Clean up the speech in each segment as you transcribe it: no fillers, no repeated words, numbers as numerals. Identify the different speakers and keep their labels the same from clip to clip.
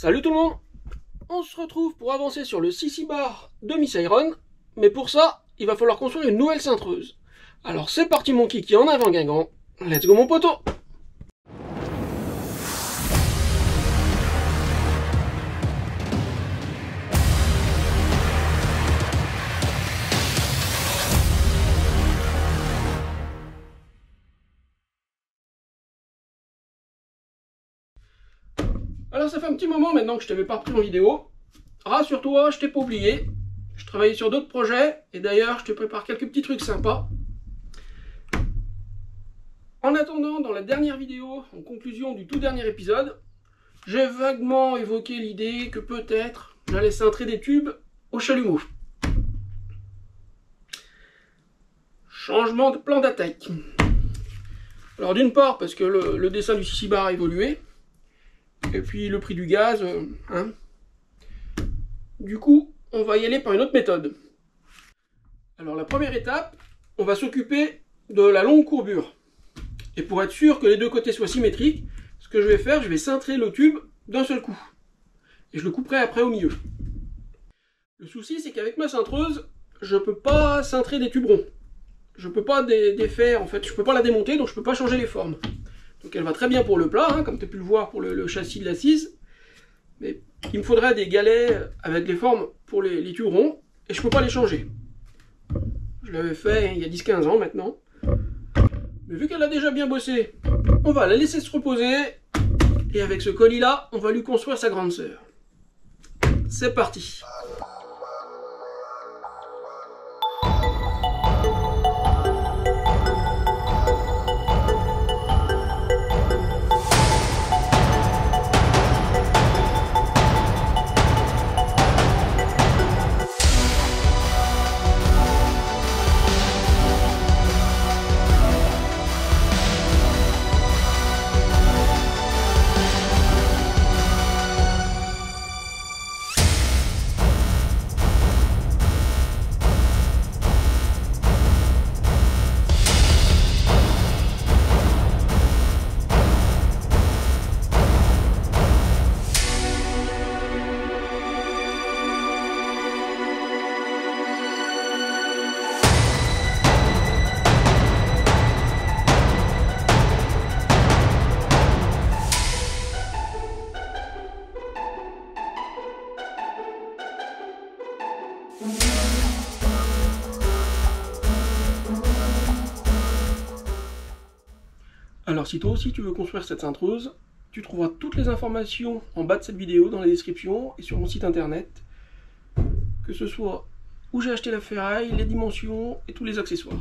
Speaker 1: Salut tout le monde. On se retrouve pour avancer sur le CC bar de Miss Iron, mais pour ça, il va falloir construire une nouvelle cintreuse. Alors c'est parti mon kiki, en avant Guingamp. Let's go mon poteau. Alors ça fait un petit moment maintenant que je t'avais pas repris en vidéo. Rassure-toi, je t'ai pas oublié. Je travaillais sur d'autres projets et d'ailleurs je te prépare quelques petits trucs sympas. En attendant, dans la dernière vidéo, en conclusion du tout dernier épisode, j'ai vaguement évoqué l'idée que peut-être j'allais cintrer des tubes au chalumeau. Changement de plan d'attaque. Alors d'une part parce que le dessin du CC bar a évolué. Et puis le prix du gaz, hein. Du coup, on va y aller par une autre méthode. Alors la première étape, on va s'occuper de la longue courbure. Et pour être sûr que les deux côtés soient symétriques, ce que je vais faire, je vais cintrer le tube d'un seul coup. Et je le couperai après au milieu. Le souci, c'est qu'avec ma cintreuse, je ne peux pas cintrer des tubes ronds. Je ne peux pas défaire, en fait, je ne peux pas la démonter, donc je ne peux pas changer les formes. Donc elle va très bien pour le plat, hein, comme tu as pu le voir pour le châssis de l'assise. Mais il me faudrait des galets avec les formes pour les tubes ronds, et je ne peux pas les changer. Je l'avais fait il y a 10-15 ans maintenant. Mais vu qu'elle a déjà bien bossé, on va la laisser se reposer. Et avec ce colis-là, on va lui construire sa grande sœur. C'est parti! Alors si toi aussi tu veux construire cette cintreuse, tu trouveras toutes les informations en bas de cette vidéo, dans la description et sur mon site internet. Que ce soit où j'ai acheté la ferraille, les dimensions et tous les accessoires.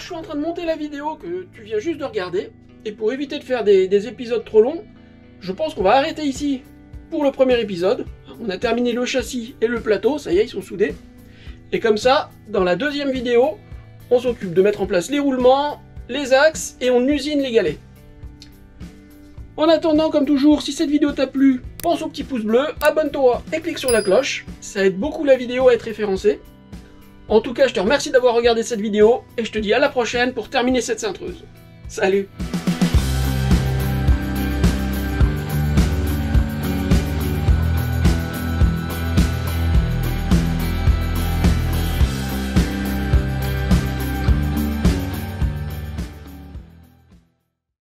Speaker 1: je suis en train de monter la vidéo que tu viens juste de regarder, et pour éviter de faire des épisodes trop longs, je pense qu'on va arrêter ici pour le premier épisode. On a terminé le châssis et le plateau, ça y est, ils sont soudés. Et comme ça, dans la deuxième vidéo, on s'occupe de mettre en place les roulements, les axes, et on usine les galets. En attendant, comme toujours, si cette vidéo t'a plu, pense au petit pouce bleu, abonne-toi et clique sur la cloche, ça aide beaucoup la vidéo à être référencée. En tout cas, je te remercie d'avoir regardé cette vidéo, et je te dis à la prochaine pour terminer cette cintreuse. Salut!